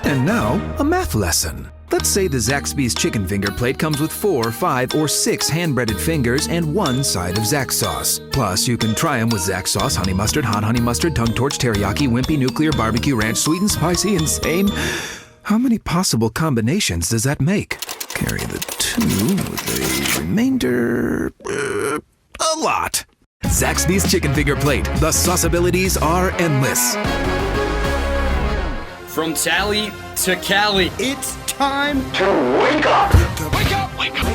And now, a math lesson. Let's say the Zaxby's chicken finger plate comes with 4, 5, or 6 hand-breaded fingers and 1 side of Zax sauce. Plus, you can try them with Zax sauce, honey mustard, hot honey mustard, tongue torch, teriyaki, wimpy, nuclear, barbecue ranch, sweet and spicy, insane. How many possible combinations does that make? Carry the 2 with the remainder... a lot. Zaxby's chicken finger plate. The sauceabilities are endless. From Tally to Cali, It's time to wake up. Wake up! Wake up!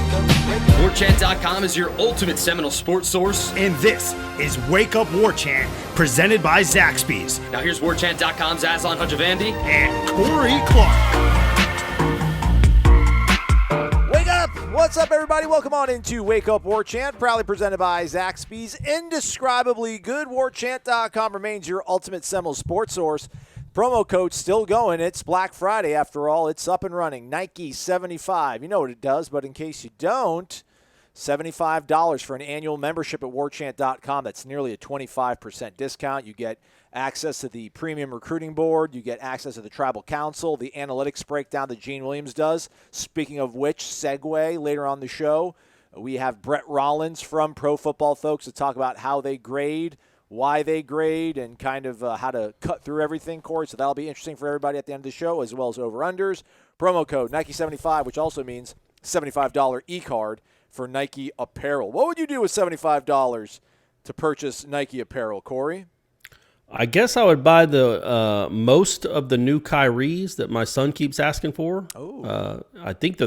Warchant.com is your ultimate Seminole sports source. And this is Wake Up Warchant, presented by Zaxby's Now here's Warchant.com's Aslan Hajavandi. and Corey Clark. Wake up! What's up, everybody? Welcome on into Wake Up Warchant, proudly presented by Zaxby's. Indescribably good. Warchant.com remains your ultimate Seminole sports source. Promo code still going. It's Black Friday after all. It's up and running. Nike 75. You know what it does, but in case you don't, $75 for an annual membership at warchant.com. That's nearly a 25% discount. You get access to the premium recruiting board. You get access to the tribal council, the analytics breakdown that Gene Williams does. Speaking of which, segue later on the show, we have Brett Rollins from Pro Football Folks to talk about how they grade, why they grade, and kind of how to cut through everything, Corey. So that'll be interesting for everybody at the end of the show, as well as over-unders. Promo code Nike75, which also means $75 e-card for Nike apparel. What would you do with $75 to purchase Nike apparel, Corey? I guess I would buy the most of the new Kyries that my son keeps asking for. Oh, I think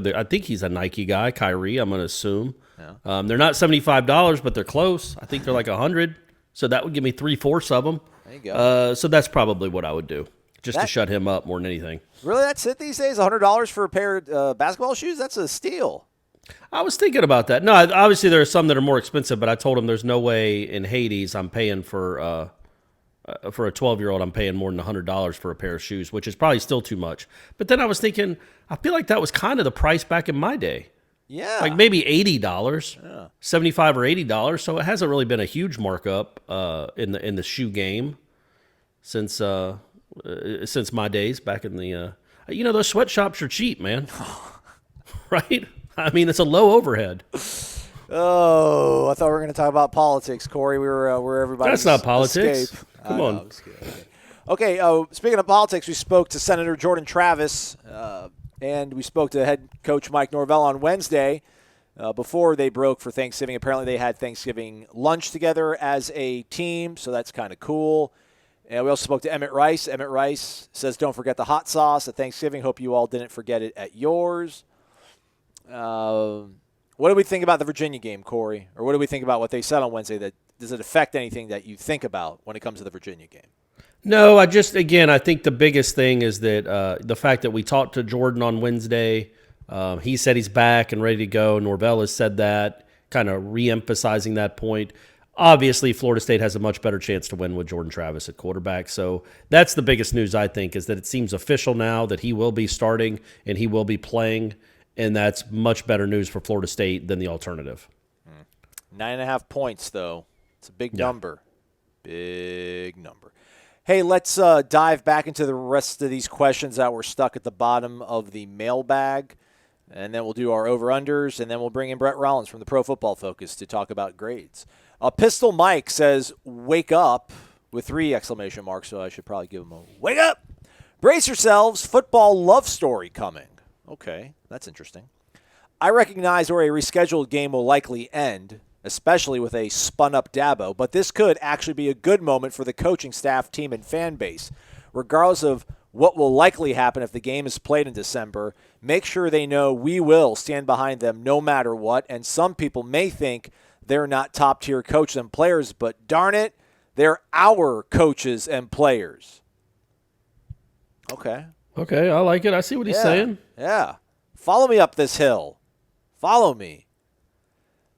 he's a Nike guy, Kyrie. I'm going to assume. Yeah. They're not $75, but they're close. I think they're like $100. So that would give me 3/4 of them. There you go. So that's probably what I would do, just to shut him up more than anything. Really, that's it these days? $100 for a pair of basketball shoes? That's a steal. I was thinking about that. No, obviously there are some that are more expensive, but I told him there's no way in Hades I'm paying for a 12-year-old. I'm paying more than $100 for a pair of shoes, which is probably still too much. But then I was thinking, I feel like that was kind of the price back in my day. Yeah. Like maybe $80, $75 or $80. So it hasn't really been a huge markup in the shoe game since my days back in the those sweatshops are cheap, man. Right? I mean, it's a low overhead. Oh, I thought we were going to talk about politics, Corey. We were where everybody. That's not politics. Escape. Come on. Okay. Speaking of politics, we spoke to Senator Jordan Travis, and we spoke to head coach Mike Norvell on Wednesday before they broke for Thanksgiving. Apparently, they had Thanksgiving lunch together as a team, so that's kind of cool. And we also spoke to Emmett Rice. Emmett Rice says, "Don't forget the hot sauce at Thanksgiving. Hope you all didn't forget it at yours." What do we think about the Virginia game, Corey? Or what do we think about what they said on Wednesday? Does it affect anything that you think about when it comes to the Virginia game? No, I think the biggest thing is that the fact that we talked to Jordan on Wednesday, he said he's back and ready to go. Norvell has said that, kind of re-emphasizing that point. Obviously, Florida State has a much better chance to win with Jordan Travis at quarterback. So that's the biggest news, I think, is that it seems official now that he will be starting and he will be playing. And that's much better news for Florida State than the alternative. 9.5 points, though. It's a big number. Big number. Hey, let's dive back into the rest of these questions that were stuck at the bottom of the mailbag. And then we'll do our over-unders, and then we'll bring in Brett Rollins from the Pro Football Focus to talk about grades. Pistol Mike says, "Wake up," with 3 exclamation marks, so I should probably give him a wake up. Brace yourselves, football love story coming. Okay, that's interesting. I recognize where a rescheduled game will likely end, especially with a spun-up Dabo, but this could actually be a good moment for the coaching staff, team, and fan base. Regardless of what will likely happen if the game is played in December, make sure they know we will stand behind them no matter what, and some people may think they're not top-tier coaches and players, but darn it, they're our coaches and players. Okay. Okay, I like it. I see what he's saying. Yeah. Follow me up this hill. Follow me.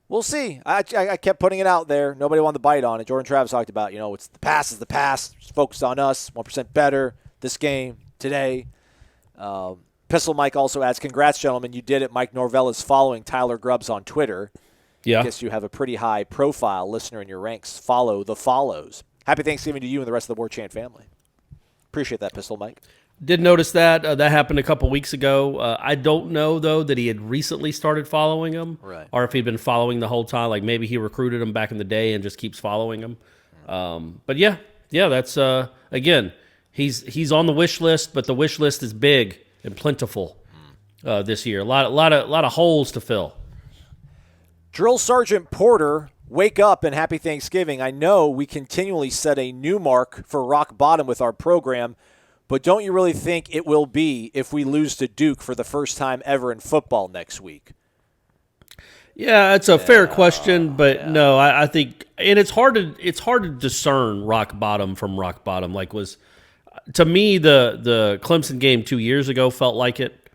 We'll see. I kept putting it out there. Nobody wanted to bite on it. Jordan Travis talked about, it's the past is the past. Just focus on us. 1% better this game, today. Pistol Mike also adds, congrats, gentlemen. You did it. Mike Norvell is following Tyler Grubbs on Twitter. Yeah. I guess you have a pretty high profile listener in your ranks. Follow the follows. Happy Thanksgiving to you and the rest of the War Chant family. Appreciate that, Pistol Mike. Did notice that. That happened a couple weeks ago. I don't know, though, that he had recently started following him. Right. Or if he'd been following the whole time. Like maybe he recruited him back in the day and just keeps following him. But yeah, that's, again, he's on the wish list, but the wish list is big and plentiful this year. A lot of holes to fill. Drill Sergeant Porter, wake up and happy Thanksgiving. I know we continually set a new mark for rock bottom with our program, but don't you really think it will be if we lose to Duke for the first time ever in football next week? Yeah, it's a fair question, but no, I think, and it's hard to discern rock bottom from rock bottom. Like to me, the Clemson game 2 years ago felt like it.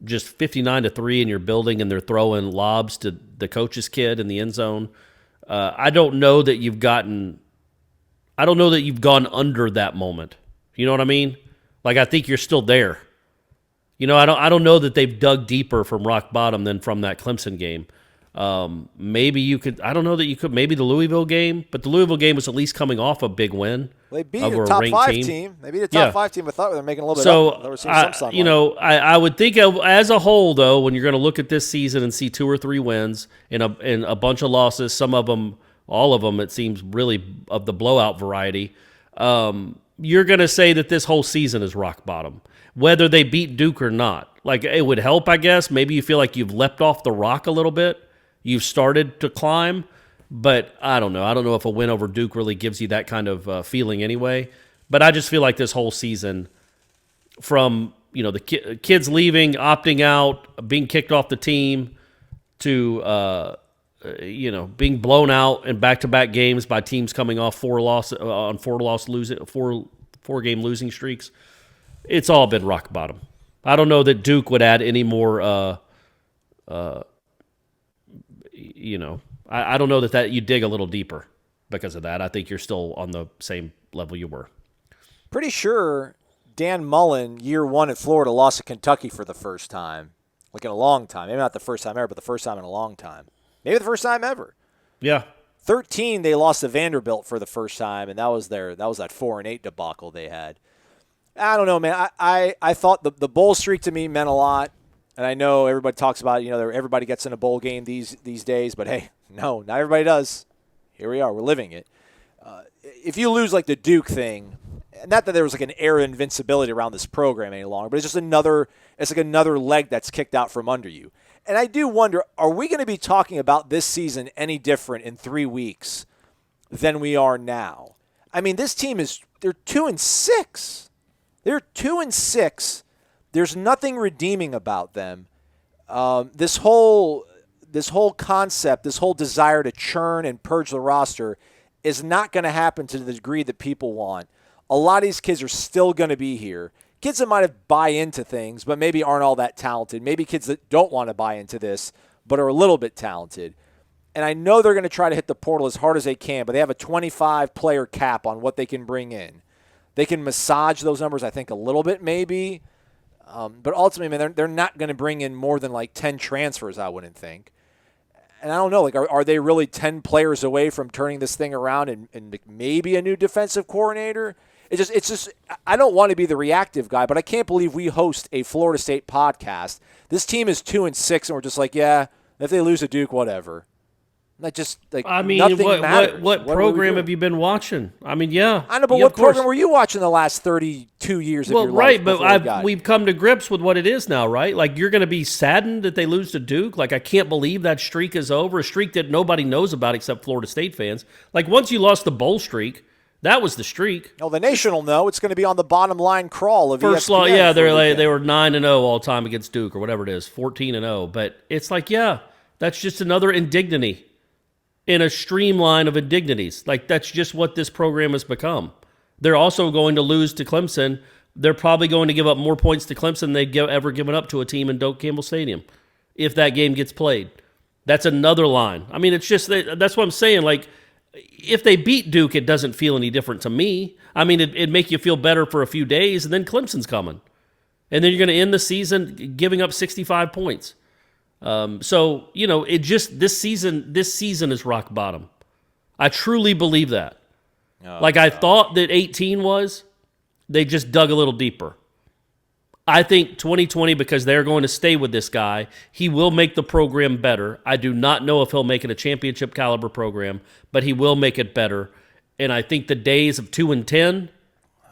Just 59-3 in your building, and they're throwing lobs to the coach's kid in the end zone. I don't know that you've gone under that moment. You know what I mean? Like, I think you're still there. You know, I don't know that they've dug deeper from rock bottom than from that Clemson game. Maybe you could. I don't know that you could. Maybe the Louisville game, but the Louisville game was at least coming off a big win. They beat a top 5 team. They beat a top 5 team. I thought they were making a little bit up. They were seeing some sunlight. You know, I would think as a whole, though, when you're going to look at this season and see 2 or 3 wins and a bunch of losses, some of them, all of them, it seems really of the blowout variety. You're going to say that this whole season is rock bottom, whether they beat Duke or not. Like, it would help, I guess. Maybe you feel like you've leapt off the rock a little bit. You've started to climb, but I don't know. I don't know if a win over Duke really gives you that kind of feeling anyway. But I just feel like this whole season, from the kids leaving, opting out, being kicked off the team, to being blown out in back-to-back games by teams coming off 4-game losing streaks, it's all been rock bottom. I don't know that Duke would add any more. I don't know that you dig a little deeper because of that. I think you're still on the same level you were. Pretty sure Dan Mullen, year 1 at Florida, lost to Kentucky for the first time, like in a long time. Maybe not the first time ever, but the first time in a long time. Maybe the first time ever. Yeah. 13, they lost to Vanderbilt for the first time, and that was that 4-8 debacle they had. I don't know, man. I thought the bowl streak to me meant a lot. And I know everybody talks about, everybody gets in a bowl game these days, but hey, no, not everybody does. Here we are, we're living it. If you lose like the Duke thing, not that there was like an air of invincibility around this program any longer, but it's just another leg that's kicked out from under you. And I do wonder, are we going to be talking about this season any different in 3 weeks than we are now? I mean, this team they're 2-6. They're 2-6. There's nothing redeeming about them. This whole concept, this whole desire to churn and purge the roster is not going to happen to the degree that people want. A lot of these kids are still going to be here. Kids that might have buy into things, but maybe aren't all that talented. Maybe kids that don't want to buy into this, but are a little bit talented. And I know they're going to try to hit the portal as hard as they can, but they have a 25-player cap on what they can bring in. They can massage those numbers, I think, a little bit maybe. But ultimately, man, they're not going to bring in more than like 10 transfers, I wouldn't think. And I don't know, like, are they really 10 players away from turning this thing around and maybe a new defensive coordinator? It's just I don't want to be the reactive guy, but I can't believe we host a Florida State podcast. This team is 2-6, and we're just like, yeah, if they lose to Duke, whatever. Not just like, I mean, nothing matters. What program have you been watching? I mean, yeah. I know, but what program were you watching the last 32 years of your life? Well, right, but we've come to grips with what it is now, right? Like, you're going to be saddened that they lose to Duke. Like, I can't believe that streak is over, a streak that nobody knows about except Florida State fans. Like, once you lost the bowl streak, that was the streak. No, the nation will know. It's going to be on the bottom line crawl of first ESPN. Yeah, they were 9-0 all time against Duke or whatever it is, 14-0. But it's like, yeah, that's just another indignity in a streamline of indignities. Like, that's just what this program has become. They're also going to lose to Clemson. They're probably going to give up more points to Clemson than they've ever given up to a team in Doak Campbell Stadium if that game gets played. That's another line. I mean, it's just that's what I'm saying. Like, if they beat Duke, it doesn't feel any different to me. I mean, it'd make you feel better for a few days, and then Clemson's coming. And then you're going to end the season giving up 65 points. So, it just this season is rock bottom. I truly believe that. I thought that 18 was, they just dug a little deeper. I think 2020, because they're going to stay with this guy, he will make the program better. I do not know if he'll make it a championship caliber program, but he will make it better. And I think the days of 2-10,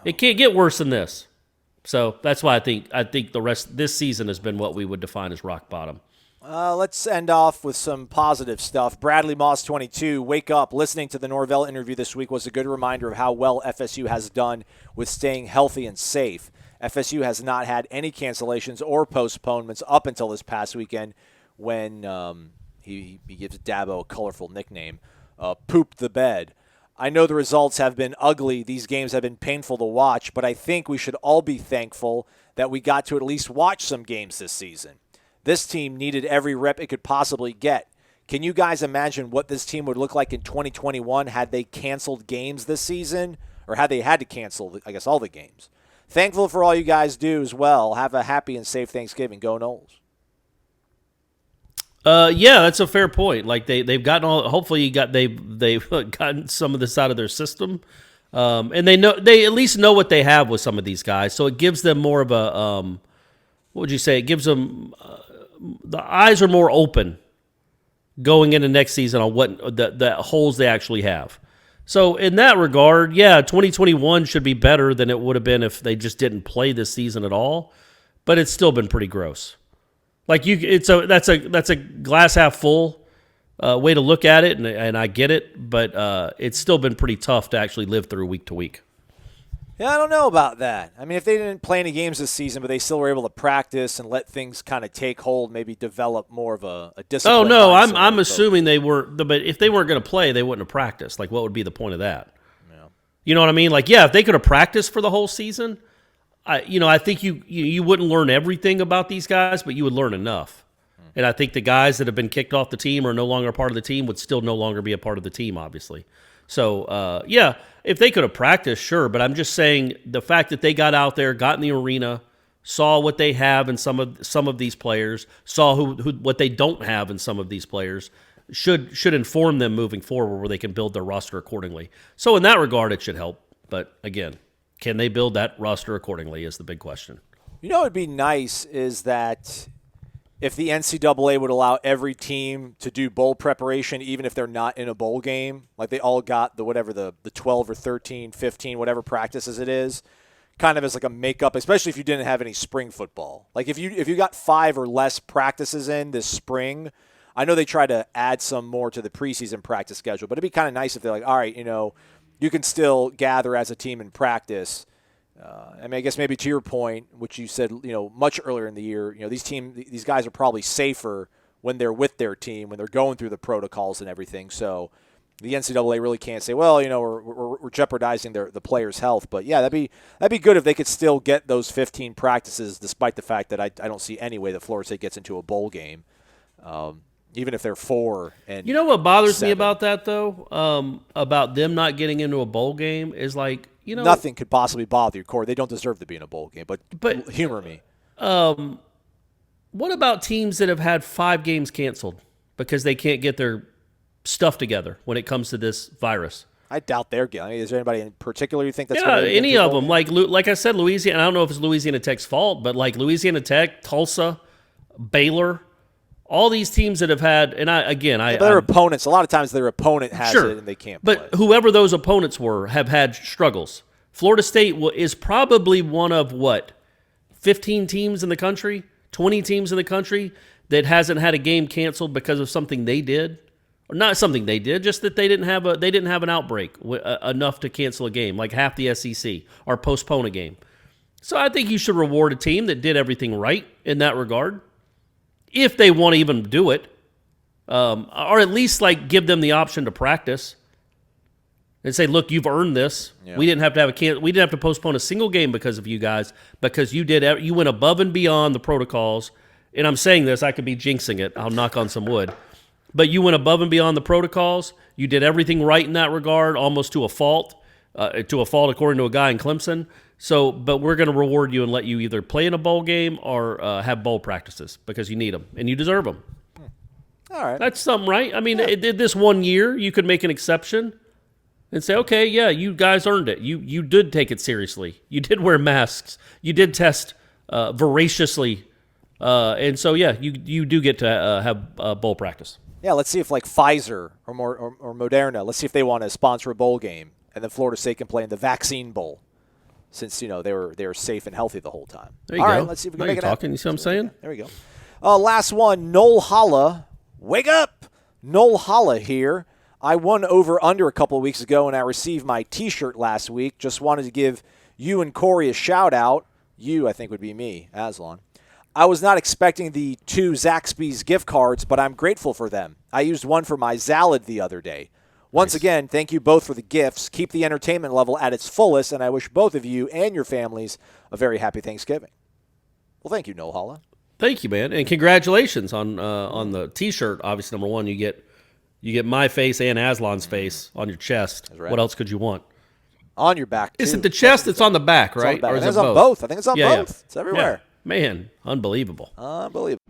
it can't get worse than this. So that's why I think the rest this season has been what we would define as rock bottom. Let's end off with some positive stuff. Bradley Moss, 22, wake up. Listening to the Norvell interview this week was a good reminder of how well FSU has done with staying healthy and safe. FSU has not had any cancellations or postponements up until this past weekend when he gives Dabo a colorful nickname, pooped the bed. I know the results have been ugly. These games have been painful to watch, but I think we should all be thankful that we got to at least watch some games this season. This team needed every rep it could possibly get. Can you guys imagine what this team would look like in 2021 had they canceled games this season, or had they had to cancel, I guess, all the games? Thankful for all you guys do as well. Have a happy and safe Thanksgiving. Go Noles. Yeah, that's a fair point. Like they've gotten all. Hopefully, they've gotten some of this out of their system, and they at least know what they have with some of these guys. So it gives them more of a what would you say? It gives them the eyes are more open going into next season on what the holes they actually have. So in that regard, yeah, 2021 should be better than it would have been if they just didn't play this season at all. But it's still been pretty gross. Like that's a glass half full way to look at it, and I get it, but it's still been pretty tough to actually live through week to week. Yeah, I don't know about that. I mean, if they didn't play any games this season, but they still were able to practice and let things kind of take hold, maybe develop more of a discipline. Oh no, I'm assuming they were, but if they weren't going to play, they wouldn't have practiced. Like, what would be the point of that? Yeah. You know what I mean? Like, yeah, if they could have practiced for the whole season, I think you wouldn't learn everything about these guys, but you would learn enough. And I think the guys that have been kicked off the team or no longer a part of the team would still no longer be a part of the team, obviously. So, yeah, if they could have practiced, sure. But I'm just saying the fact that they got out there, got in the arena, saw what they have in some of these players, saw what they don't have in some of these players, should inform them moving forward where they can build their roster accordingly. So in that regard, it should help. But again, can they build that roster accordingly is the big question. You know what would be nice is that if the NCAA would allow every team to do bowl preparation, even if they're not in a bowl game, like they all got the 12 or 13, 15, whatever practices it is, kind of as like a makeup, especially if you didn't have any spring football. Like if you got 5 or less practices in this spring, I know they try to add some more to the preseason practice schedule, but it'd be kind of nice if they're like, all right, you can still gather as a team and practice. I guess maybe to your point, which you said, much earlier in the year, these guys are probably safer when they're with their team, when they're going through the protocols and everything. So the NCAA really can't say, well, we're jeopardizing the players' health. But yeah, that'd be good if they could still get those 15 practices, despite the fact that I don't see any way that Florida State gets into a bowl game, even if they're 4 and. You know what bothers me about that though, about them not getting into a bowl game is like. Nothing could possibly bother you, Corey. They don't deserve to be in a bowl game, but humor me. What about teams that have had 5 games canceled because they can't get their stuff together when it comes to this virus? I doubt they're getting. I mean, is there anybody in particular you think that's going to be any of them? Like I said, Louisiana. I don't know if it's Louisiana Tech's fault, but like Louisiana Tech, Tulsa, Baylor. All these teams that have had, and their opponents. A lot of times, their opponent has it and they can't. But whoever those opponents were have had struggles. Florida State is probably one of 15 teams in the country, 20 teams in the country that hasn't had a game canceled because of something they did, or not something they did, just that they didn't have an outbreak enough to cancel a game, like half the SEC, or postpone a game. So I think you should reward a team that did everything right in that regard. If they want to even do it, or at least give them the option to practice and say, "Look, you've earned this. Yeah. We didn't have to postpone a single game because of you guys, because you went above and beyond the protocols." And I'm saying this, I could be jinxing it. I'll knock on some wood, but you went above and beyond the protocols. You did everything right in that regard, almost to a fault according to a guy in Clemson. So, but we're going to reward you and let you either play in a bowl game or have bowl practices because you need them and you deserve them. All right. That's something, right? I mean, this one year you could make an exception and say, okay, yeah, you guys earned it. You did take it seriously. You did wear masks. You did test voraciously. And so, yeah, you do get to have bowl practice. Yeah, let's see if like Pfizer or Moderna, let's see if they want to sponsor a bowl game, and then Florida State can play in the vaccine bowl, since they were safe and healthy the whole time. There you All go. right, let's see if we can Now make you're it talking. happen. You see what I'm saying? There we go. Last one, Noel Holla. Wake up! Noel Holla here. I won over-under a couple of weeks ago, and I received my T-shirt last week. Just wanted to give you and Corey a shout-out. You, I think, would be me, Aslan. I was not expecting the 2 Zaxby's gift cards, but I'm grateful for them. I used one for my Zalad the other day. Once again, thank you both for the gifts. Keep the entertainment level at its fullest, and I wish both of you and your families a very happy Thanksgiving. Well, thank you, Noel Holla. Thank you, man, and congratulations on the T-shirt. Obviously, number one, you get my face and Aslan's face on your chest. That's right. What else could you want? On your back, too. Is it the chest that's on the back, right? It's on the back. Or I is think it it's on both. I think it's on both. Yeah. It's everywhere. Yeah. Man, unbelievable. Unbelievable.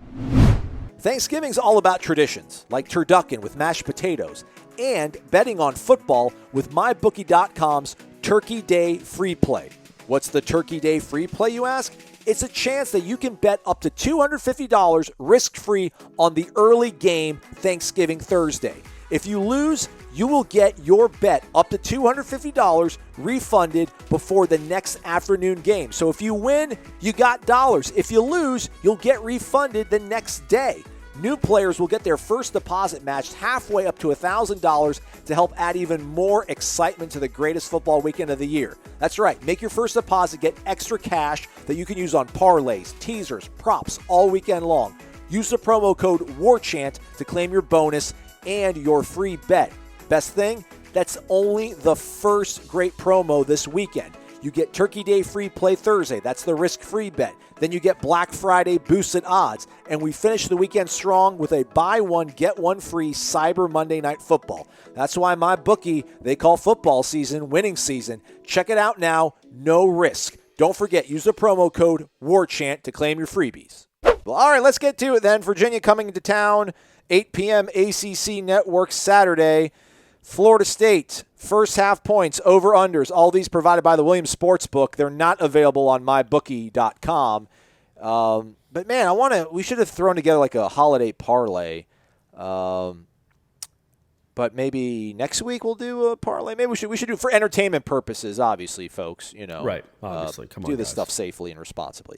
Thanksgiving's all about traditions, like turducken with mashed potatoes, and betting on football with MyBookie.com's Turkey Day Free Play. What's the Turkey Day Free Play, you ask? It's a chance that you can bet up to $250 risk-free on the early game Thanksgiving Thursday. If you lose, you will get your bet up to $250 refunded before the next afternoon game. So if you win, you got dollars. If you lose, you'll get refunded the next day. New players will get their first deposit matched halfway up to $1,000 to help add even more excitement to the greatest football weekend of the year. That's right. Make your first deposit, get extra cash that you can use on parlays, teasers, props all weekend long. Use the promo code WARCHANT to claim your bonus and your free bet. Best thing, that's only the first great promo this weekend. You get Turkey Day Free Play Thursday. That's the risk-free bet. Then you get Black Friday boosted odds. And we finish the weekend strong with a buy one, get one free Cyber Monday Night Football. That's why my bookie, they call football season winning season. Check it out now, no risk. Don't forget, use the promo code WARCHANT to claim your freebies. Well, all right, let's get to it then. Virginia coming into town, 8 p.m. ACC Network Saturday. Florida State, first half points, over-unders, all these provided by the Williams Sportsbook. They're not available on mybookie.com. But, man, we should have thrown together like a holiday parlay. But maybe next week we'll do a parlay. Maybe we should do for entertainment purposes, obviously, folks. Right, obviously. Come on, do this guys. stuff safely and responsibly.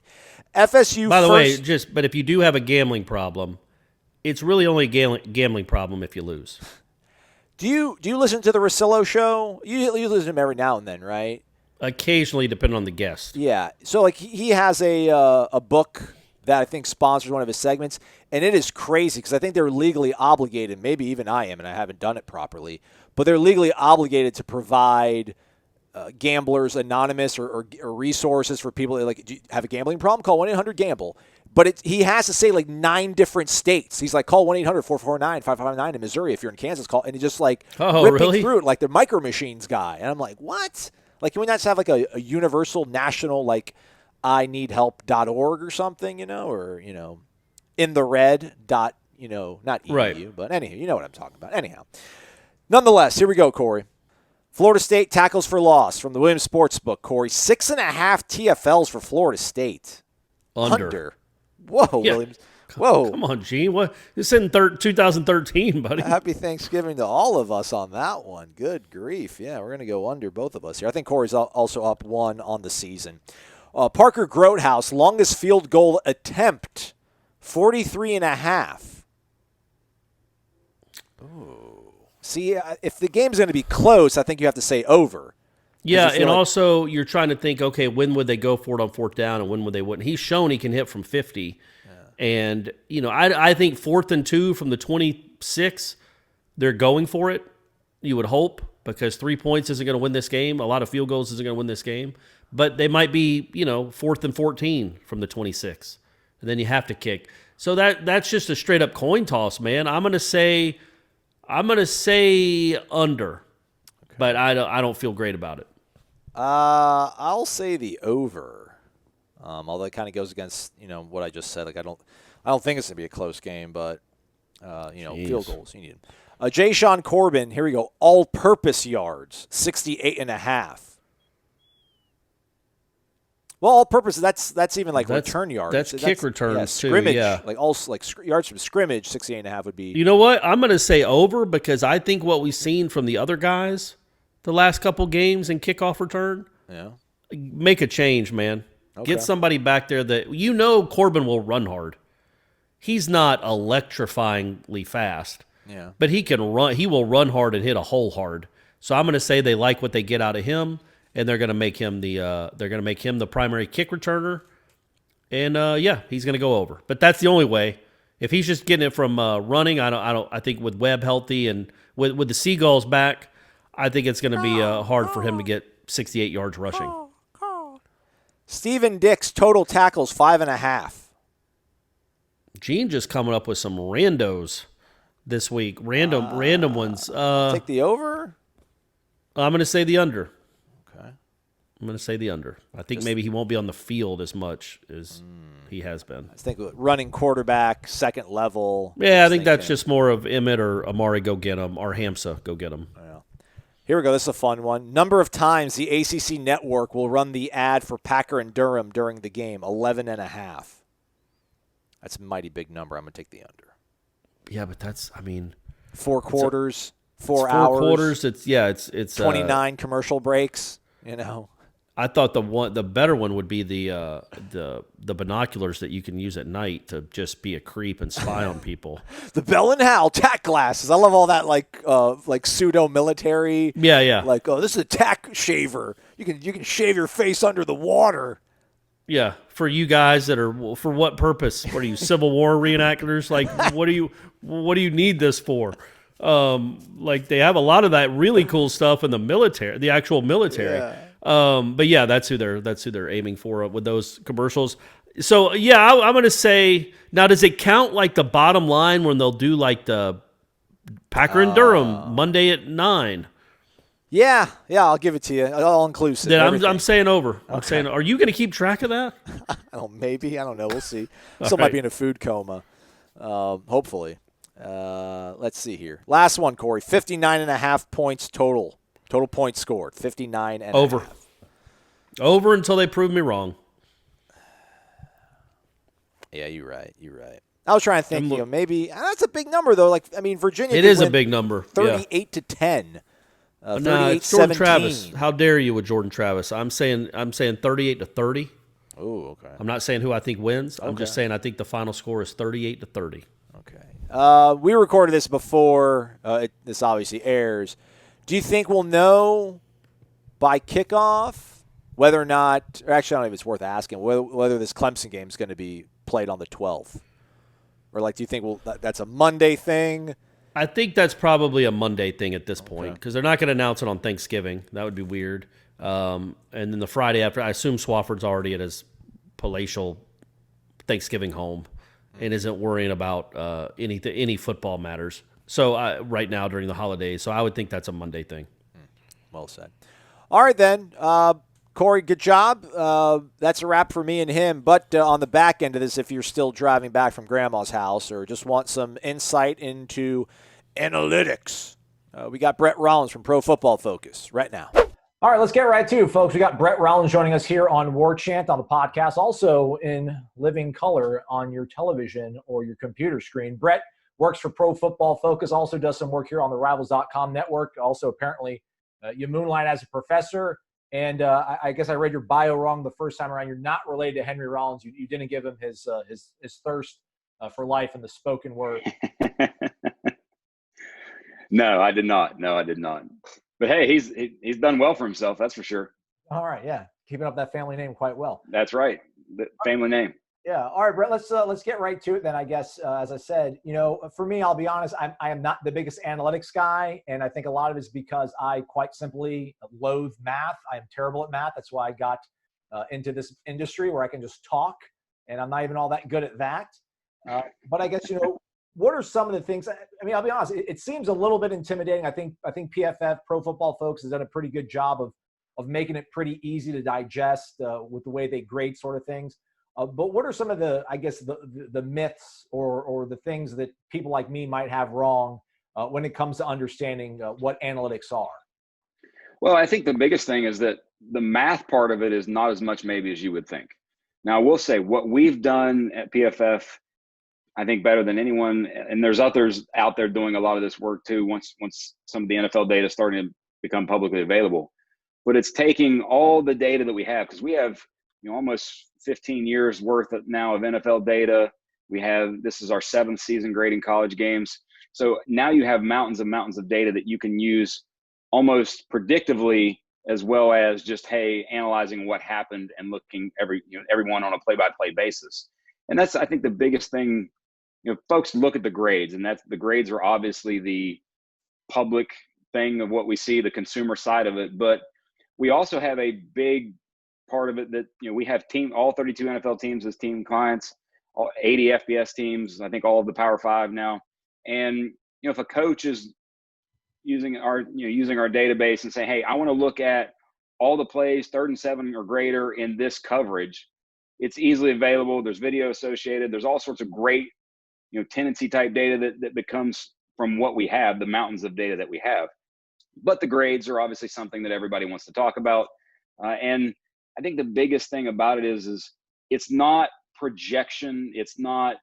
FSU By the way, first. but if you do have a gambling problem, it's really only a gambling problem if you lose. Do you listen to the Russillo show? You listen to him every now and then, right? Occasionally, depending on the guest. Yeah. So like he has a book that I think sponsors one of his segments, and it is crazy because I think they're legally obligated. Maybe even I am, and I haven't done it properly. But they're legally obligated to provide Gamblers Anonymous or resources for people that like, do you have a gambling problem? Call 1-800-GAMBLE. But he has to say like 9 different states. He's like, call 1-800-449-5559 in Missouri. If you're in Kansas, call. And he just like ripping through it like the Micro Machines guy. And I'm like, what? Like, can we not just have like a universal national like ineedhelp.org or something, or, in the red dot, not edu, right. But anyhow, you know what I'm talking about. Anyhow, nonetheless, here we go, Corey. Florida State tackles for loss from the Williams Sportsbook, Corey. 6.5 TFLs for Florida State. Under. Whoa, Yeah. Williams. Whoa. Come on, Gene. What? This is in 2013, buddy. Happy Thanksgiving to all of us on that one. Good grief. Yeah, we're going to go under both of us here. I think Corey's also up 1 on the season. Parker Grotehouse, longest field goal attempt, 43.5. Oh. See, if the game's going to be close, I think you have to say over. Yeah, and also you're trying to think, okay, when would they go for it on 4th down and when would they wouldn't? He's shown he can hit from 50. Yeah. And, I think 4th and 2 from the 26, they're going for it, you would hope, because 3 points isn't going to win this game. A lot of field goals isn't going to win this game. But they might be, 4th and 14 from the 26. And then you have to kick. So that's just a straight-up coin toss, man. I'm going to say under, okay. But I don't feel great about it. I'll say the over. Although it kind of goes against what I just said. Like I don't think it's gonna be a close game, but field goals you need them. Jay Sean Corbin, here we go, all-purpose yards, 68.5. Well, all-purpose, that's even like return yards. That's kick returns, scrimmage, too, yeah. Like yards from scrimmage, 68.5 would be. You know what? I'm going to say over because I think what we've seen from the other guys the last couple games in kickoff return, make a change, man. Okay. Get somebody back there that Corbin will run hard. He's not electrifyingly fast, but he can run. He will run hard and hit a hole hard. So I'm going to say they like what they get out of him. And they're going to make him the primary kick returner, and he's going to go over. But that's the only way. If he's just getting it from running, I think with Webb healthy and with the Seagulls back, I think it's going to be hard for him to get 68 yards rushing. Steven Dix total tackles 5.5. Gene just coming up with some randos this week. Random ones. Take the over. I'm going to say the under. I'm going to say the under. I think maybe he won't be on the field as much as he has been. I think running quarterback, second level. Yeah, I think that's just more of Emmett or Amari go get him, or Hamsa go get him. Yeah. Here we go. This is a fun one. Number of times the ACC network will run the ad for Packer and Durham during the game, 11.5. That's a mighty big number. I'm going to take the under. Yeah, but that's, 4 quarters, 4 hours. 4 quarters, it's 29 commercial breaks, I thought the better one would be the binoculars that you can use at night to just be a creep and spy on people. The Bell and Howell tack glasses. I love all that like pseudo military. Yeah. Like, this is a tack shaver. You can shave your face under the water. Yeah, for you guys that are for what purpose? What are you, Civil War reenactors? Like, what do you need this for? Like they have a lot of that really cool stuff in the military, the actual military. Yeah. But yeah, that's who they're aiming for with those commercials. So yeah, I'm going to say now, does it count like the bottom line when they'll do like the Packer and Durham Monday at 9? Yeah, I'll give it to you, all inclusive. Then I'm saying over. I'm saying, are you going to keep track of that? Maybe. I don't know. We'll see. Still might be in a food coma. Hopefully. Let's see here. Last one, Corey. 59.5 points total. Total points scored, 59.5. Over until they prove me wrong. Yeah, you're right. I was trying to think, maybe that's a big number though. Virginia. It is a big number. 38 to 10. No, it's Jordan Travis. How dare you with Jordan Travis? I'm saying 38 to 30. Oh, okay. I'm not saying who I think wins. I'm just saying I think the final score is 38 to 30. Okay. We recorded this before this obviously airs. Do you think we'll know by kickoff whether or not, or actually I don't know if it's worth asking, whether this Clemson game is going to be played on the 12th? Or do you think that's a Monday thing? I think that's probably a Monday thing at this point because they're not going to announce it on Thanksgiving. That would be weird. And then the Friday after, I assume Swafford's already at his palatial Thanksgiving home and isn't worrying about any football matters. So right now during the holidays, so I would think that's a Monday thing. Well said. All right then, Corey, good job. That's a wrap for me and him. But on the back end of this, if you're still driving back from Grandma's house or just want some insight into analytics, we got Brett Rollins from Pro Football Focus right now. All right, let's get right to it, folks. We got Brett Rollins joining us here on Warchant on the podcast, also in living color on your television or your computer screen. Brett works for Pro Football Focus, also does some work here on the Rivals.com network. Also, apparently, you moonlight as a professor. And I guess I read your bio wrong the first time around. You're not related to Henry Rollins. You didn't give him his thirst for life in the spoken word. No, I did not. But hey, he's done well for himself. That's for sure. All right, yeah, keeping up that family name quite well. That's right, the family name. Yeah. All right, Brett. Let's get right to it then. I guess as I said, for me, I'll be honest. I am not the biggest analytics guy, and I think a lot of it's because I quite simply loathe math. I am terrible at math. That's why I got into this industry where I can just talk, and I'm not even all that good at that. But I guess what are some of the things? I mean, I'll be honest. It seems a little bit intimidating. I think PFF, Pro Football Focus, has done a pretty good job of making it pretty easy to digest with the way they grade sort of things. But what are some of the myths or the things that people like me might have wrong when it comes to understanding what analytics are? Well, I think the biggest thing is that the math part of it is not as much maybe as you would think. Now, I will say what we've done at PFF, I think better than anyone, and there's others out there doing a lot of this work too, once some of the NFL data is starting to become publicly available. But it's taking all the data that we have, because we have almost 15 years worth now of NFL data. This is our 7th season grading college games. So now you have mountains of data that you can use almost predictively, as well as just, hey, analyzing what happened and looking everyone on a play-by-play basis. And that's, I think, the biggest thing. Folks look at the grades, and the grades are obviously the public thing of what we see, the consumer side of it. But we also have a big part of it that, we have all 32 NFL teams as team clients, all 80 FBS teams, I think all of the Power 5 now. And, if a coach is using our database and saying, hey, I want to look at all the plays 3rd and 7 or greater in this coverage, it's easily available. There's video associated. There's all sorts of great, tendency type data that becomes from what we have, the mountains of data that we have. But the grades are obviously something that everybody wants to talk about. And I think the biggest thing about it is it's not projection. It's not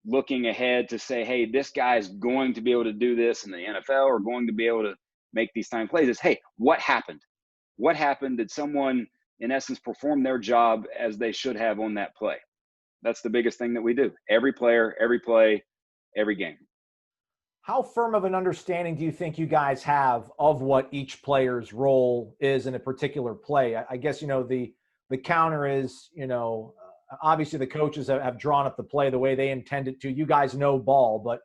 looking ahead to say, hey, this guy's going to be able to do this in the NFL or going to be able to make these time plays. It's, hey, what happened? What happened? Did someone, in essence, perform their job as they should have on that play? That's the biggest thing that we do. Every player, every play, every game. How firm of an understanding do you think you guys have of what each player's role is in a particular play? I guess, the counter is, obviously the coaches have drawn up the play the way they intend it to. You guys know ball, but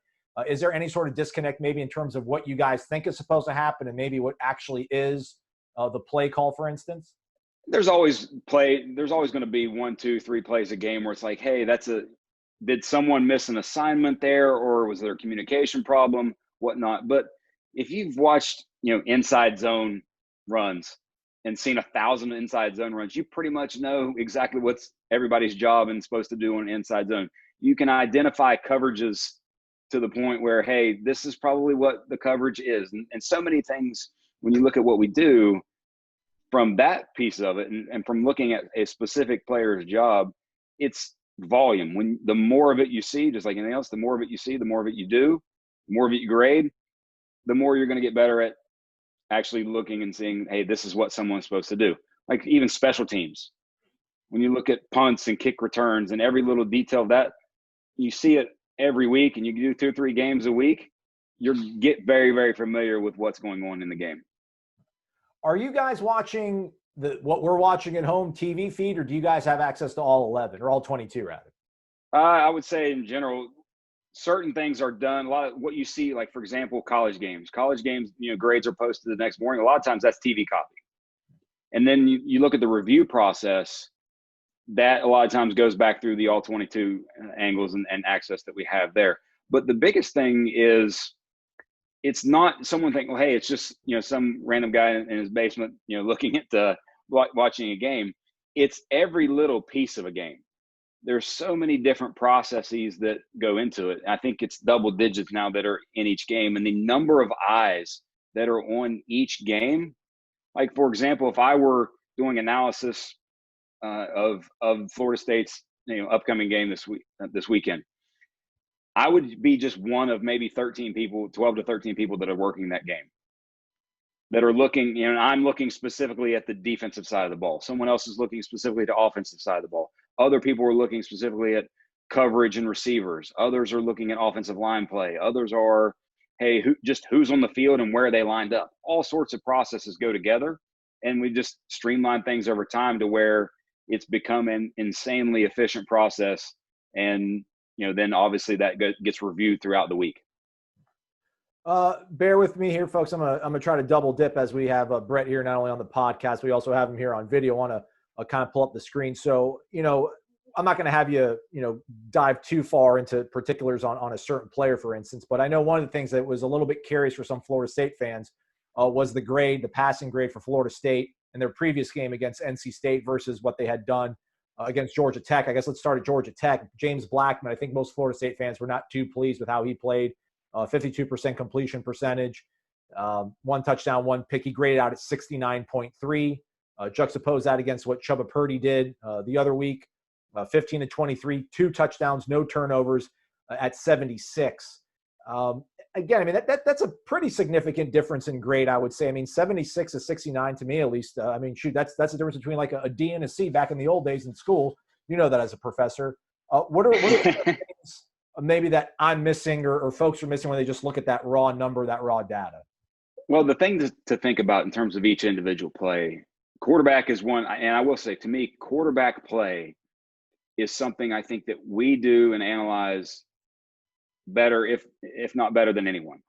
is there any sort of disconnect maybe in terms of what you guys think is supposed to happen and maybe what actually is the play call, for instance? There's always going to be 1, 2, 3 plays a game where it's like, hey, did someone miss an assignment there, or was there a communication problem, whatnot? But if you've watched, inside zone runs and seen 1,000 inside zone runs, you pretty much know exactly what's everybody's job and supposed to do on an inside zone. You can identify coverages to the point where, hey, this is probably what the coverage is. And so many things, when you look at what we do from that piece of it, and from looking at a specific player's job, it's volume. When the more of it you see, just like anything else, the more of it you see, the more of it you do, the more of it you grade, the more you're going to get better at actually looking and seeing, hey, this is what someone's supposed to do. Like even special teams. When you look at punts and kick returns and every little detail of that, you see it every week, and you do 2 or 3 games a week, you get very, very familiar with what's going on in the game. Are you guys watching what we're watching at home TV feed, or do you guys have access to all 11 or all 22 rather? I would say in general, certain things are done. A lot of what you see, like for example, college games, grades are posted the next morning. A lot of times that's TV copy. And then you look at the review process, that a lot of times goes back through the all 22 angles and access that we have there. But the biggest thing is, it's not someone thinking, well, hey, it's just, some random guy in his basement, looking at watching a game. It's every little piece of a game. There's so many different processes that go into it. I think it's double digits now that are in each game, and the number of eyes that are on each game. Like, for example, if I were doing analysis of Florida State's upcoming game this weekend, I would be just one of maybe 13 people, 12 to 13 people that are working that game, that are looking, I'm looking specifically at the defensive side of the ball. Someone else is looking specifically to offensive side of the ball. Other people are looking specifically at coverage and receivers. Others are looking at offensive line play. Others are, hey, who's on the field and where are they lined up. All sorts of processes go together, and we just streamline things over time to where it's become an insanely efficient process. And then obviously that gets reviewed throughout the week. Bear with me here, folks. I'm gonna try to double dip as we have Brett here, not only on the podcast, we also have him here on video. I want to kind of pull up the screen. So, I'm not going to have you, dive too far into particulars on a certain player, for instance. But I know one of the things that was a little bit curious for some Florida State fans was the passing grade for Florida State in their previous game against NC State versus what they had done against Georgia Tech. I guess let's start at Georgia Tech. James Blackman, I think most Florida State fans were not too pleased with how he played 52% completion percentage, 1 touchdown, 1 pick. He graded out at 69.3. Juxtapose that against what Chubba Purdy did the other week, 15 to 23, 2 touchdowns, no turnovers at 76. Again, I mean, that's a pretty significant difference in grade, I would say. I mean, 76 to 69 to me, at least. I mean, shoot, that's the difference between like a D and a C back in the old days in school. You know that as a professor. What are things maybe that I'm missing or folks are missing when they just look at that raw number, that raw data? Well, the thing to think about in terms of each individual play, quarterback is one, and I will say, to me, quarterback play is something I think that we do and analyze better, if not better than anyone.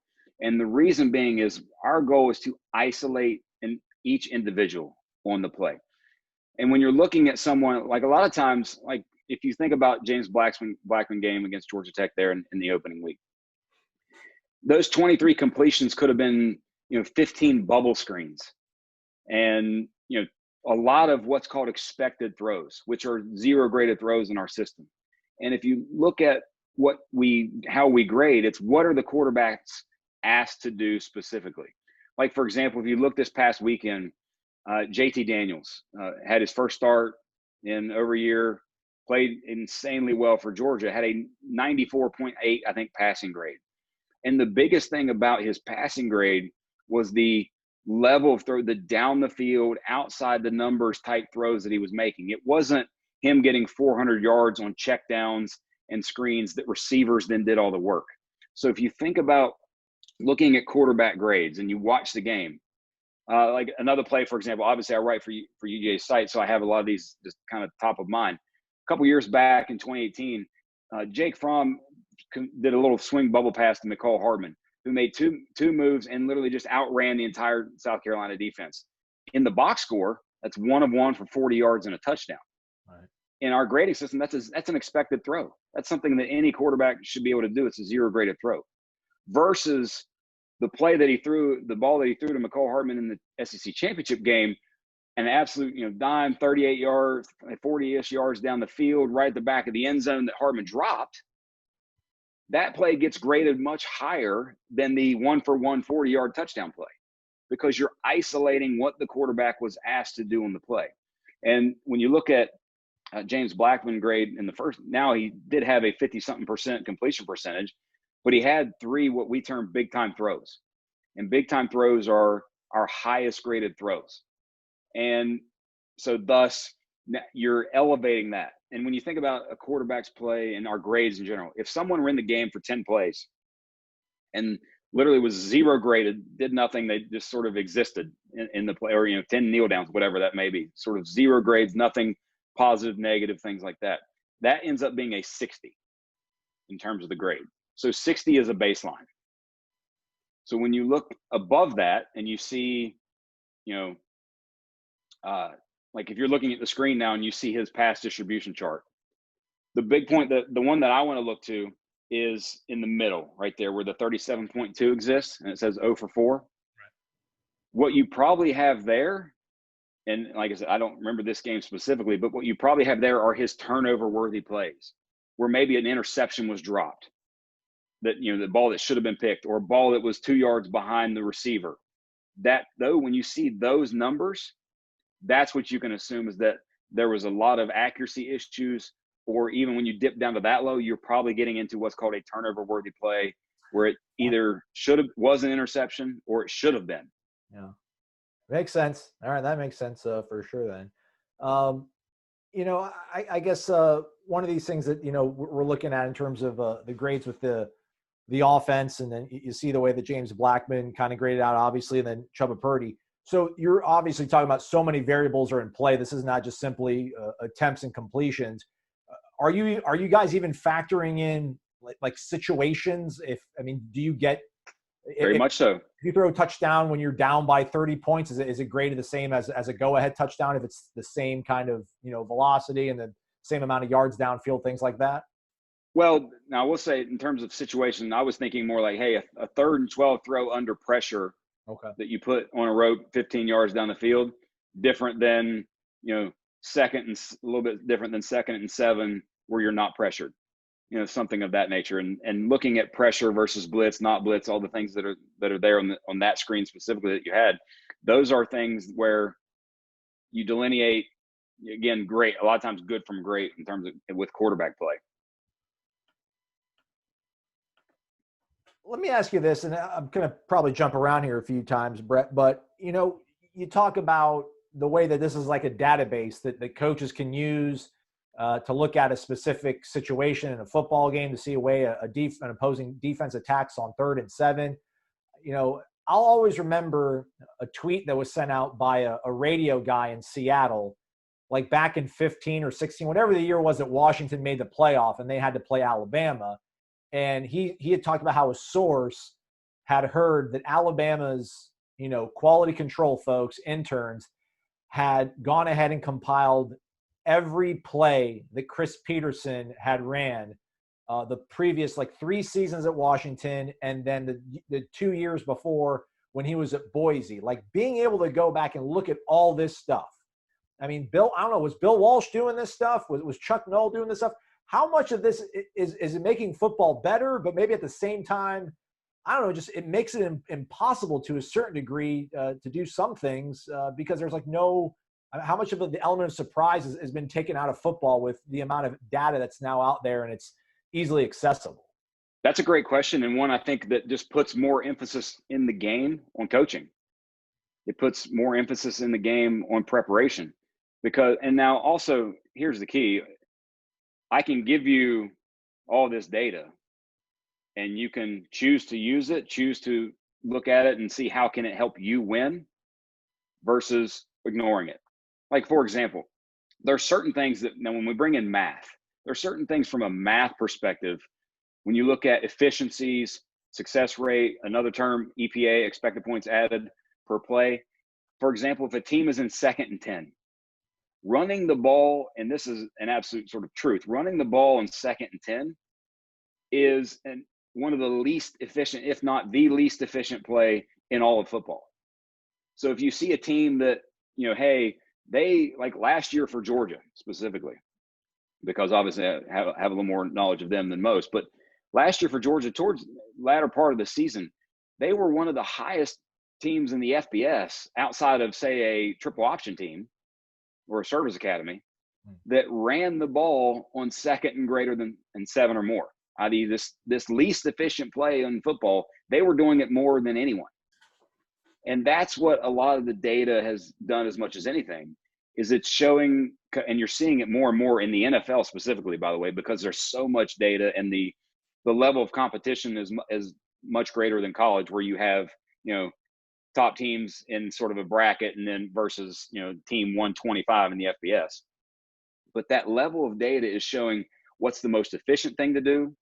And the reason being is our goal is to isolate each individual on the play. And when you're looking at someone, like a lot of times, like if you think about James Blackman game against Georgia Tech there in the opening week, those 23 completions could have been, 15 bubble screens. And, a lot of what's called expected throws, which are 0 graded throws in our system. And if you look at how we grade, it's what are the quarterbacks asked to do specifically. Like, for example, if you look this past weekend, JT Daniels had his first start in over a year, played insanely well for Georgia, had a 94.8, I think, passing grade. And the biggest thing about his passing grade was the level of throw, the down the field, outside the numbers type throws that he was making. It wasn't him getting 400 yards on checkdowns and screens that receivers then did all the work. So if you think about looking at quarterback grades and you watch the game, like another play, for example, obviously I write for UGA's site, so I have a lot of these just kind of top of mind. A couple years back in 2018, Jake Fromm did a little swing bubble pass to McCall Hardman, who made two moves and literally just outran the entire South Carolina defense. In the box score, that's 1 of 1 for 40 yards and a touchdown. Right. In our grading system, that's an expected throw. That's something that any quarterback should be able to do. It's a 0 graded throw. Versus the play that he threw, the ball that he threw to McCall Hardman in the SEC championship game, an absolute dime, 38 yards, 40-ish yards down the field, right at the back of the end zone that Hardman dropped. That play gets graded much higher than the 1 for 1 40-yard touchdown play, because you're isolating what the quarterback was asked to do on the play. And when you look at James Blackman grade in the first, now he did have a 50-something% completion percentage, but he had 3 what we term big-time throws. And big-time throws are our highest graded throws. And so thus you're elevating that. And when you think about a quarterback's play and our grades in general, if someone were in the game for 10 plays and literally was 0 graded, did nothing, they just sort of existed in the play, or 10 kneel downs, whatever that may be, sort of 0 grades, nothing positive, negative, things like that, that ends up being a 60 in terms of the grade. So 60 is a baseline. So when you look above that and you see, like if you're looking at the screen now and you see his pass distribution chart, the big point, the one that I want to look to is in the middle right there where the 37.2 exists and it says 0 for 4. Right. What you probably have there, and like I said, I don't remember this game specifically, but what you probably have there are his turnover worthy plays where maybe an interception was dropped, that, the ball that should have been picked, or a ball that was 2 yards behind the receiver. That though, when you see those numbers, that's what you can assume is that there was a lot of accuracy issues, or even when you dip down to that low, you're probably getting into what's called a turnover worthy play where it either was an interception or it should have been. Yeah. Makes sense. All right. That makes sense for sure then. I guess one of these things that, we're looking at in terms of the grades with the offense, and then you see the way that James Blackman kind of graded out, obviously, and then Chubba Purdy. So you're obviously talking about so many variables are in play. This is not just simply attempts and completions. Are you guys even factoring in like situations? Do you get very much so? If you throw a touchdown when you're down by 30 points, is it graded the same as a go-ahead touchdown if it's the same kind of velocity and the same amount of yards downfield, things like that? Well, now I will say in terms of situation, I was thinking more like, hey, a 3rd and 12 throw under pressure. Okay. That you put on a rope 15 yards down the field, different than, second and a little bit different than 2nd and 7 where you're not pressured. something of that nature, and looking at pressure versus blitz, not blitz, all the things that are there on that screen specifically that you had. Those are things where you delineate, again, great, a lot of times good from great in terms of with quarterback play. Let me ask you this, and I'm going to probably jump around here a few times, Brett, but, you talk about the way that this is like a database that coaches can use to look at a specific situation in a football game to see a way an opposing defense attacks on 3rd and 7. I'll always remember a tweet that was sent out by a radio guy in Seattle, like back in 15 or 16, whatever the year was that Washington made the playoff and they had to play Alabama. And he had talked about how a source had heard that Alabama's, quality control folks, interns, had gone ahead and compiled every play that Chris Peterson had ran the previous 3 seasons at Washington, and then the 2 years before when he was at Boise. Like, being able to go back and look at all this stuff. I mean, I don't know, was Bill Walsh doing this stuff? Was Chuck Noll doing this stuff? How much of this is it making football better, but maybe at the same time, I don't know, just it makes it impossible to a certain degree to do some things because there's how much of the element of surprise has been taken out of football with the amount of data that's now out there and it's easily accessible? That's a great question, and one I think that just puts more emphasis in the game on coaching. It puts more emphasis in the game on preparation and now also, here's the key. I can give you all this data and you can choose to use it, choose to look at it and see how can it help you win versus ignoring it. Like, for example, there are certain things that now when we bring in math, there are certain things from a math perspective. When you look at efficiencies, success rate, another term, EPA, expected points added per play. For example, if a team is in 2nd and 10, running the ball, and this is an absolute sort of truth, running the ball in 2nd and 10 is one of the least efficient, if not the least efficient play in all of football. So if you see a team that, hey, they, like last year for Georgia specifically, because obviously I have a little more knowledge of them than most, but last year for Georgia, towards the latter part of the season, they were one of the highest teams in the FBS outside of, say, a triple option team or a service academy that ran the ball on 2nd and greater than 7 or more. I.e., this least efficient play in football, they were doing it more than anyone. And that's what a lot of the data has done as much as anything, is it's showing, and you're seeing it more and more in the NFL specifically, by the way, because there's so much data and the level of competition is much greater than college, where you have, top teams in sort of a bracket and then versus, team 125 in the FBS. But that level of data is showing what's the most efficient thing to do,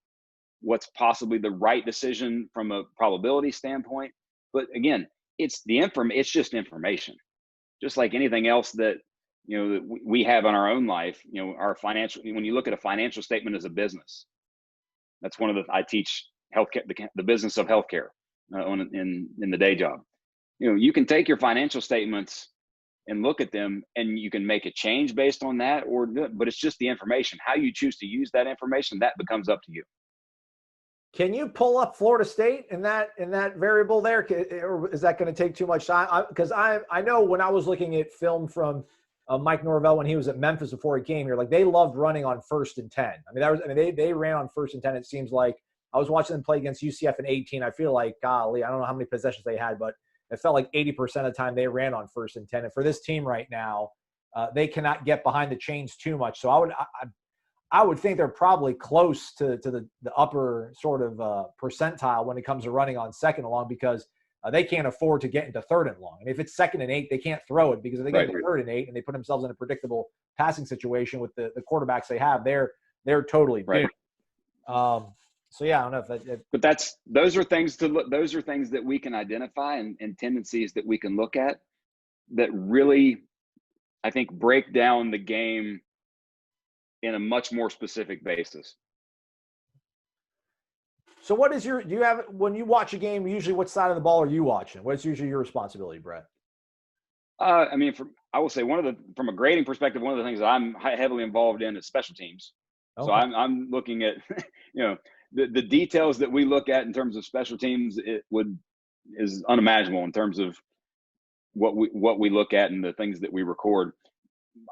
what's possibly the right decision from a probability standpoint. But again, it's just information, just like anything else that, that we have in our own life. Our financial, when you look at a financial statement as a business, that's one of I teach healthcare, the business of healthcare in the day job. You can take your financial statements and look at them and you can make a change based on that, but it's just the information. How you choose to use that information, that becomes up to you. Can you pull up Florida State in that variable there? Or is that going to take too much time? Because I know when I was looking at film from Mike Norvell when he was at Memphis before he came here, like, they loved running on 1st and 10. They ran on 1st and 10. It seems like I was watching them play against UCF in 18. I feel like, golly, I don't know how many possessions they had, but it felt like 80% of the time they ran on 1st and 10. And for this team right now, they cannot get behind the chains too much. So I would think they're probably close to the upper sort of percentile when it comes to running on 2nd and long, because they can't afford to get into 3rd and long. And if it's 2nd and 8, they can't throw it, because if they get into 3rd and 8 and they put themselves in a predictable passing situation with the quarterbacks they have, they're totally doomed. So yeah, I don't know if but those are things that we can identify and tendencies that we can look at that really, I think, break down the game in a much more specific basis. So when you watch a game, usually what side of the ball are you watching? What's usually your responsibility, Brett? I will say from a grading perspective, one of the things that I'm heavily involved in is special teams. Okay. So I'm looking at the details that we look at in terms of special teams is unimaginable in terms of what we look at and the things that we record.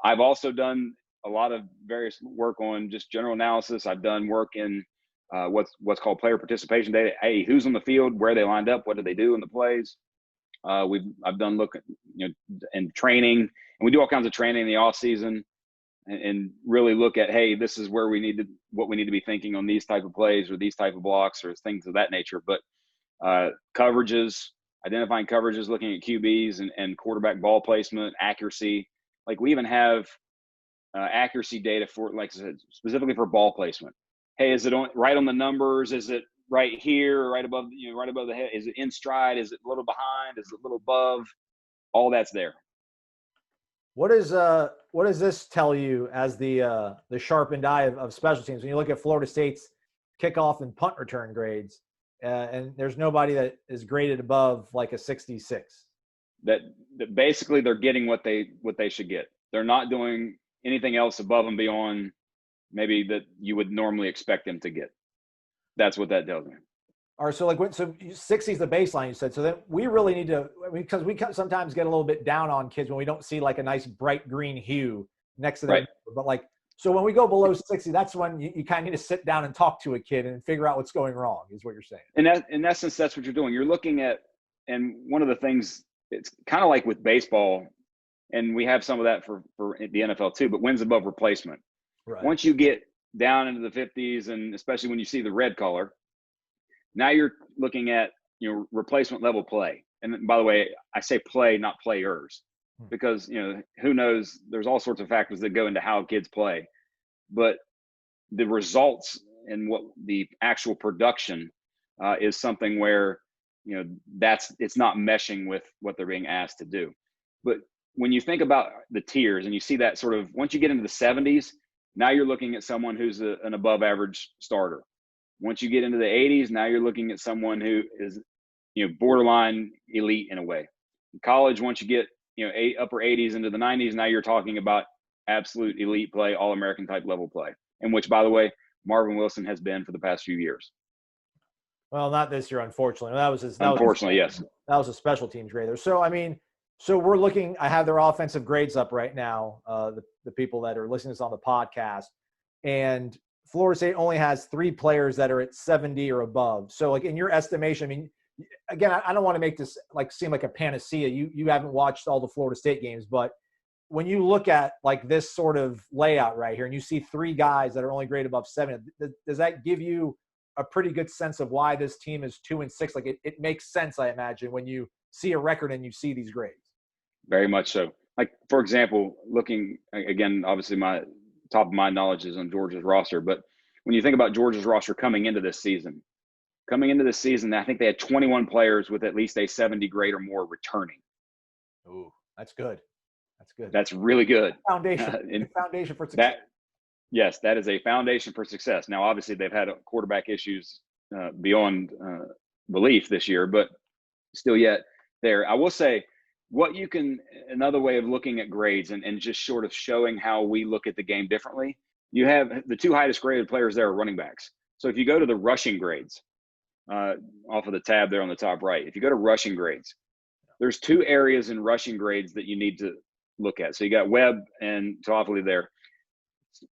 I've also done a lot of various work on just general analysis. I've done work in what's called player participation data. Hey, who's on the field, where they lined up, what did they do in the plays? I've done look, and training, and we do all kinds of training in the off season, and really look at, hey, this is where what we need to be thinking on these type of plays or these type of blocks or things of that nature. But coverages, identifying coverages, looking at QBs and quarterback ball placement, accuracy. Like we even have accuracy data for, like I said, specifically for ball placement. Hey, is it right on the numbers? Is it right here, right above the head? Is it in stride? Is it a little behind? Is it a little above? All that's there. What does this tell you as the sharpened eye of special teams? When you look at Florida State's kickoff and punt return grades, and there's nobody that is graded above like a 66. That basically they're getting what they should get. They're not doing anything else above and beyond maybe that you would normally expect them to get. That's what that tells me. All right, so 60 is the baseline, you said. So then we really need to, because we sometimes get a little bit down on kids when we don't see like a nice bright green hue next to them. Right. But so when we go below 60, that's when you kind of need to sit down and talk to a kid and figure out what's going wrong, is what you're saying. In essence, that's what you're doing. You're looking at, and one of the things, it's kind of like with baseball, and we have some of that for the NFL too, but wins above replacement. Right. Once you get down into the 50s, and especially when you see the red color, now you're looking at replacement level play. And by the way, I say play, not players, because who knows? There's all sorts of factors that go into how kids play, but the results and what the actual production is something where it's not meshing with what they're being asked to do. But when you think about the tiers and you see that sort of, once you get into the 70s, now you're looking at someone who's an above average starter. Once you get into the 80s, now you're looking at someone who is, borderline elite in a way. In college, once you get, upper 80s into the 90s, now you're talking about absolute elite play, All-American type level play, in which, by the way, Marvin Wilson has been for the past few years. Well, not this year, unfortunately. Yes. That was a special teams grader. So, so we're looking, I have their offensive grades up right now, the people that are listening to this on the podcast, and Florida State only has 3 players that are at 70 or above. So in your estimation, again, I don't want to make this seem like a panacea. You haven't watched all the Florida State games, but when you look at this sort of layout right here and you see 3 guys that are only graded above 70, does that give you a pretty good sense of why this team is 2-6? It makes sense, I imagine, when you see a record and you see these grades. Very much so. For example, looking again, obviously my top of my knowledge is on Georgia's roster, but when you think about Georgia's roster coming into this season, I think they had 21 players with at least a 70 grade or more returning. Ooh, that's good. That's really good. Foundation for success. Yes, that is a foundation for success. Now, obviously, they've had quarterback issues beyond belief this year, but still yet there. I will say, another way of looking at grades and just sort of showing how we look at the game differently, you have the 2 highest graded players there are running backs. So if you go to the rushing grades, off of the tab there on the top right, if you go to rushing grades, there's 2 areas in rushing grades that you need to look at. So you got Webb and Toffoli there.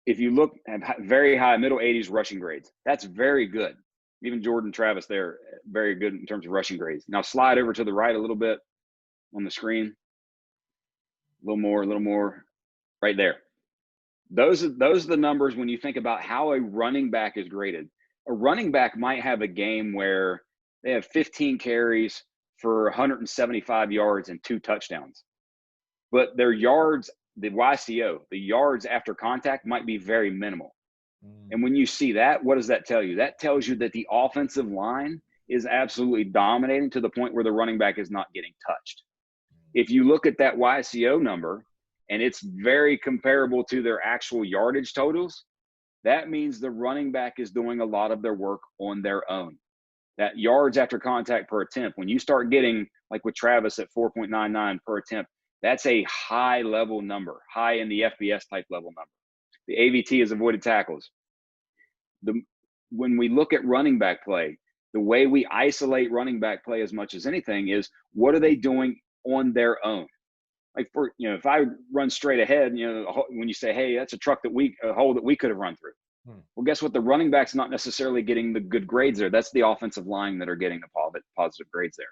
If you look at very high, middle 80s rushing grades, that's very good. Even Jordan Travis there, very good in terms of rushing grades. Now slide over to the right a little bit on the screen. A little more right there. Those are the numbers when you think about how a running back is graded. A running back might have a game where they have 15 carries for 175 yards and 2 touchdowns. But their yards, the YCO, the yards after contact might be very minimal. And when you see that, what does that tell you? That tells you that the offensive line is absolutely dominating to the point where the running back is not getting touched. If you look at that YCO number and it's very comparable to their actual yardage totals, that means the running back is doing a lot of their work on their own. That yards after contact per attempt, when you start getting, like with Travis at 4.99 per attempt, that's a high level number, high in the FBS type level number. The AVT is avoided tackles. when we look at running back play, the way we isolate running back play as much as anything is what are they doing on their own? Like if I run straight ahead, when you say, hey, that's a hole that we could have run through. Well, guess what? The running back's not necessarily getting the good grades there. That's the offensive line that are getting the positive grades there.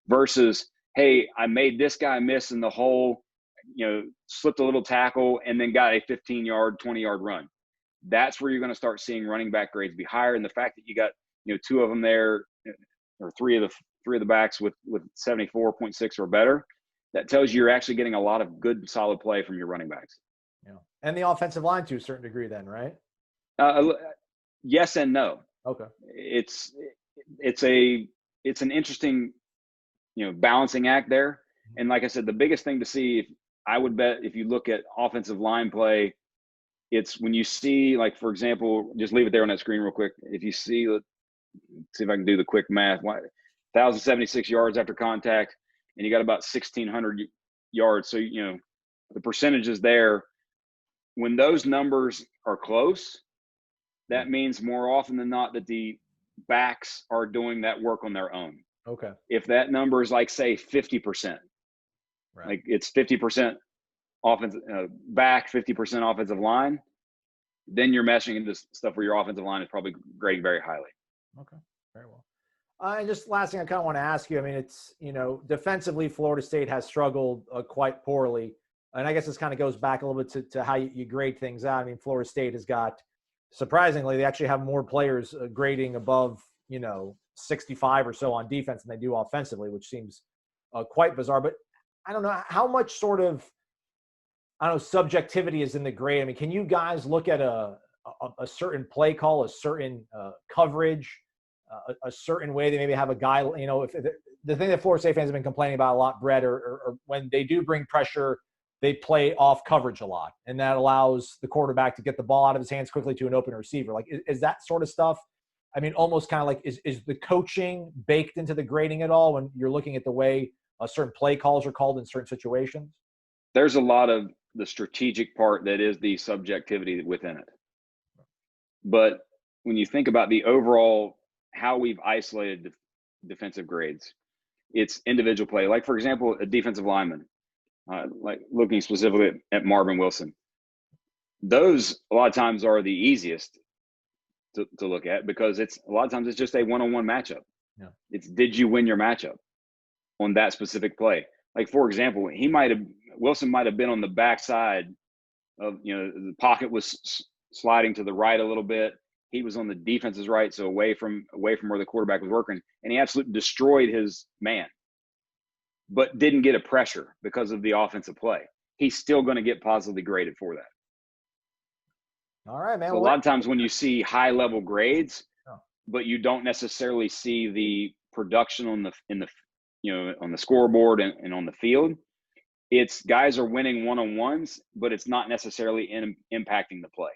Versus, hey, I made this guy miss in the hole, slipped a little tackle, and then got a 15-yard, 20-yard run. That's where you're going to start seeing running back grades be higher. And the fact that you got, two of them there, or three of the backs with 74.6 or better, that tells you you're actually getting a lot of good, solid play from your running backs. Yeah, and the offensive line to a certain degree, then, right? Yes and no. Okay. It's an interesting, balancing act there. And like I said, the biggest thing to see, I would bet if you look at offensive line play, it's when you see, like, for example, just leave it there on that screen real quick. If you see, let's see if I can do the quick math. 1,076 yards after contact, and you got about 1,600 yards. So, the percentages there, when those numbers are close, that means more often than not that the backs are doing that work on their own. Okay. If that number is like, say, 50%, right, like it's 50% offensive back, 50% offensive line, then you're meshing into stuff where your offensive line is probably grading very highly. Okay, very well. And just last thing I kind of want to ask you, I mean, it's, defensively, Florida State has struggled quite poorly. And I guess this kind of goes back a little bit to how you grade things out. I mean, Florida State has got, surprisingly, they actually have more players grading above, 65 or so on defense than they do offensively, which seems quite bizarre. But I don't know how much sort of, subjectivity is in the grade. I mean, can you guys look at a certain play call, a certain coverage, a certain way they maybe have a guy, if the thing that Florida State fans have been complaining about a lot, Brett, or when they do bring pressure, they play off coverage a lot, and that allows the quarterback to get the ball out of his hands quickly to an open receiver. Like, is that sort of stuff, I mean, almost kind of like, is the coaching baked into the grading at all when you're looking at the way certain play calls are called in certain situations? There's a lot of the strategic part that is the subjectivity within it. But when you think about the overall, how we've isolated defensive grades, it's individual play. Like, for example, a defensive lineman, like looking specifically at Marvin Wilson, those a lot of times are the easiest to look at because it's a lot of times it's just a one-on-one matchup. Yeah. It's, did you win your matchup on that specific play? Like, for example, Wilson might have been on the backside of, the pocket was sliding to the right a little bit. He was on the defense's right, so away from where the quarterback was working, and he absolutely destroyed his man, but didn't get a pressure because of the offensive play. He's still going to get positively graded for that. All right, man. So a lot of times when you see high-level grades, but you don't necessarily see the production on the scoreboard and on the field, it's guys are winning one-on-ones, but it's not necessarily impacting the play.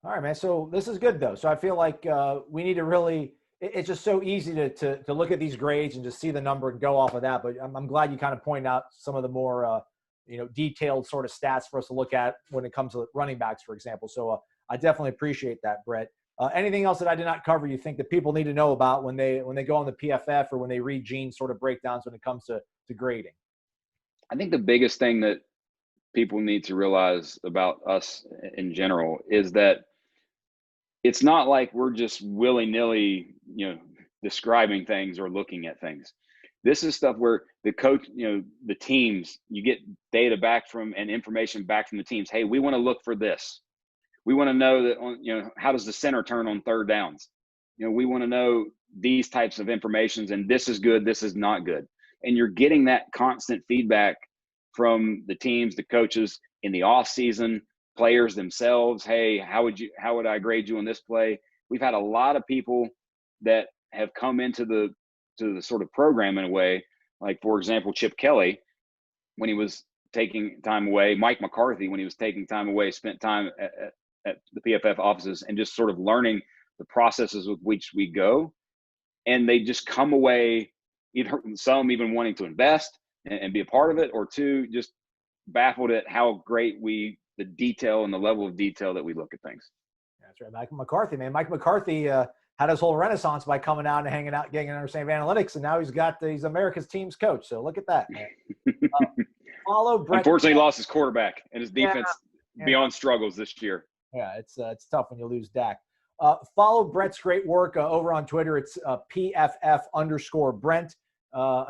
All right, man. So this is good, though. So I feel like we need to really – it's just so easy to look at these grades and just see the number and go off of that. But I'm glad you kind of pointed out some of the more detailed sort of stats for us to look at when it comes to running backs, for example. So I definitely appreciate that, Brett. Anything else that I did not cover you think that people need to know about when they go on the PFF or when they read Gene's sort of breakdowns when it comes to grading? I think the biggest thing that people need to realize about us in general is that it's not like we're just willy-nilly, describing things or looking at things. This is stuff where the coach, the teams, you get data back from and information back from the teams. Hey, we want to look for this. We want to know that, how does the center turn on third downs? We want to know these types of informations, and this is good, this is not good. And you're getting that constant feedback from the teams, the coaches in the off season, players themselves. Hey, how would I grade you on this play? We've had a lot of people that have come into the sort of program in a way, like, for example, Chip Kelly, when he was taking time away, Mike McCarthy, when he was taking time away, spent time at the PFF offices and just sort of learning the processes with which we go. And they just come away, either some even wanting to invest and be a part of it, or two, just baffled at how great the detail and the level of detail that we look at things. Yeah. That's right. Mike McCarthy, man. Mike McCarthy had his whole renaissance by coming out and hanging out, getting an understanding of analytics, and now he's America's team's coach. So look at that, man. Follow Brett. Unfortunately, he lost his quarterback, and his defense beyond struggles this year. Yeah, it's tough when you lose Dak. Follow Brett's great work over on Twitter. It's PFF_Brent.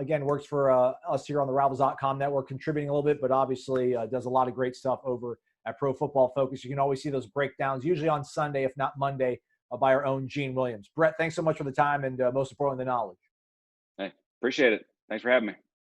Again, works for us here on the Rivals.com network, contributing a little bit, but obviously does a lot of great stuff over at Pro Football Focus. You can always see those breakdowns, usually on Sunday, if not Monday, by our own Gene Williams. Brett, thanks so much for the time and most importantly, the knowledge. Hey, appreciate it. Thanks for having me.